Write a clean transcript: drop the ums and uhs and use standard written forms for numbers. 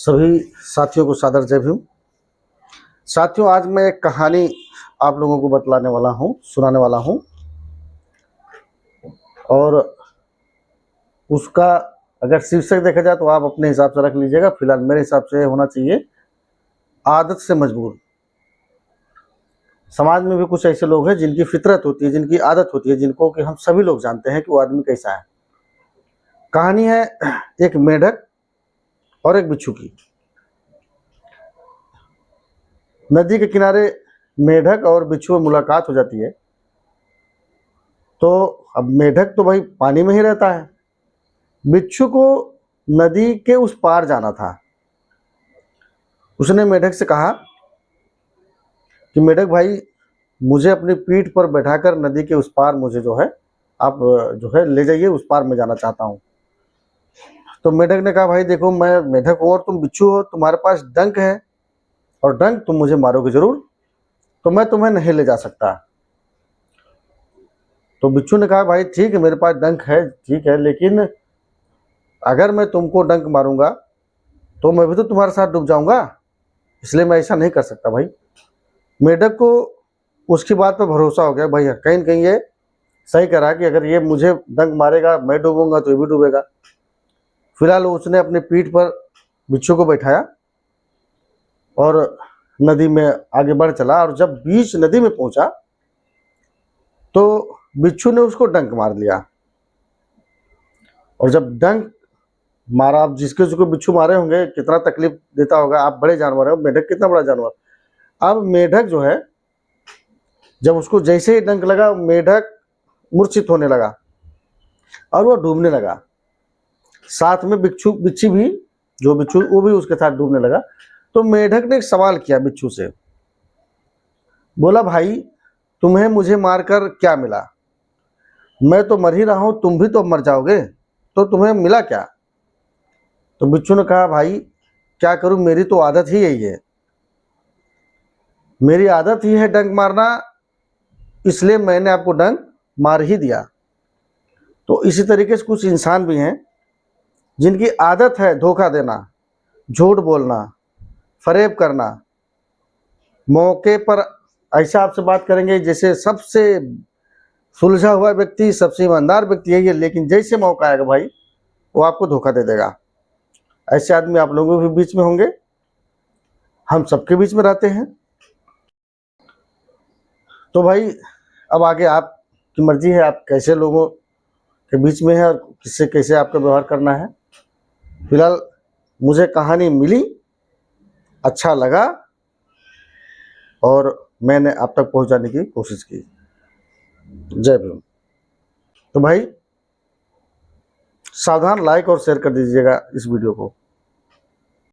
सभी साथियों को सादर जय भीम। साथियों, आज मैं एक कहानी आप लोगों को बतलाने वाला हूँ, सुनाने वाला हूँ, और उसका अगर शीर्षक देखा जाए तो आप अपने हिसाब से रख लीजिएगा। फिलहाल मेरे हिसाब से होना चाहिए आदत से मजबूर। समाज में भी कुछ ऐसे लोग हैं जिनकी फितरत होती है, जिनकी आदत होती है, जिनको कि हम सभी लोग जानते हैं कि वो आदमी कैसा है। कहानी है एक मेढक और एक बिच्छू की। नदी के किनारे मेढक और बिच्छू में मुलाकात हो जाती है। तो अब मेढक तो भाई पानी में ही रहता है, बिच्छू को नदी के उस पार जाना था। उसने मेढक से कहा कि मेढक भाई, मुझे अपनी पीठ पर बैठाकर नदी के उस पार मुझे जो है आप जो है ले जाइए, उस पार मैं जाना चाहता हूँ। तो मेढक ने कहा, भाई देखो, मैं मेढक हूँ और तुम बिच्छू हो, तुम्हारे पास डंक है और डंक तुम मुझे मारोगे जरूर, तो मैं तुम्हें नहीं ले जा सकता। तो बिच्छू ने कहा, भाई ठीक है, मेरे पास डंक है, ठीक है, लेकिन अगर मैं तुमको डंक मारूंगा तो मैं भी तो तुम्हारे साथ डूब जाऊंगा, इसलिए मैं ऐसा नहीं कर सकता। भाई मेढक को उसकी बात पर भरोसा हो गया, भाई कहीं न कहीं ये सही करा कि अगर ये मुझे डंक मारेगा, मैं डूबूंगा तो ये भी डूबेगा। फिलहाल उसने अपनी पीठ पर बिच्छू को बैठाया और नदी में आगे बढ़ चला, और जब बीच नदी में पहुंचा तो बिच्छू ने उसको डंक मार लिया। और जब डंक मारा, आप जिसके जिसको बिच्छू मारे होंगे कितना तकलीफ देता होगा। आप बड़े जानवर है, मेढक कितना बड़ा जानवर। अब मेढक जो है, जब उसको जैसे ही डंक लगा, मेढक मूर्छित होने लगा और वो डूबने लगा। साथ में बिच्छू भी, जो बिच्छू वो भी उसके साथ डूबने लगा। तो मेढक ने एक सवाल किया बिच्छू से, बोला, भाई तुम्हें मुझे मारकर क्या मिला? मैं तो मर ही रहा हूं, तुम भी तो मर जाओगे, तो तुम्हें मिला क्या? तो बिच्छू ने कहा, भाई क्या करूं, मेरी तो आदत ही यही है, मेरी आदत ही है डंक मारना, इसलिए मैंने आपको डंक मार ही दिया। तो इसी तरीके से कुछ इंसान भी हैं जिनकी आदत है धोखा देना, झूठ बोलना, फरेब करना। मौके पर ऐसा आपसे बात करेंगे जैसे सबसे सुलझा हुआ व्यक्ति, सबसे ईमानदार व्यक्ति है ये, लेकिन जैसे मौका आएगा भाई वो आपको धोखा दे देगा। ऐसे आदमी आप लोगों के बीच में होंगे, हम सबके बीच में रहते हैं। तो भाई अब आगे आपकी मर्जी है, आप कैसे लोगों के बीच में है और किससे कैसे आपका व्यवहार करना है। फिलहाल मुझे कहानी मिली, अच्छा लगा और मैंने आप तक पहुंचाने की कोशिश की। जय भीम। तो भाई सावधान, लाइक और शेयर कर दीजिएगा इस वीडियो को।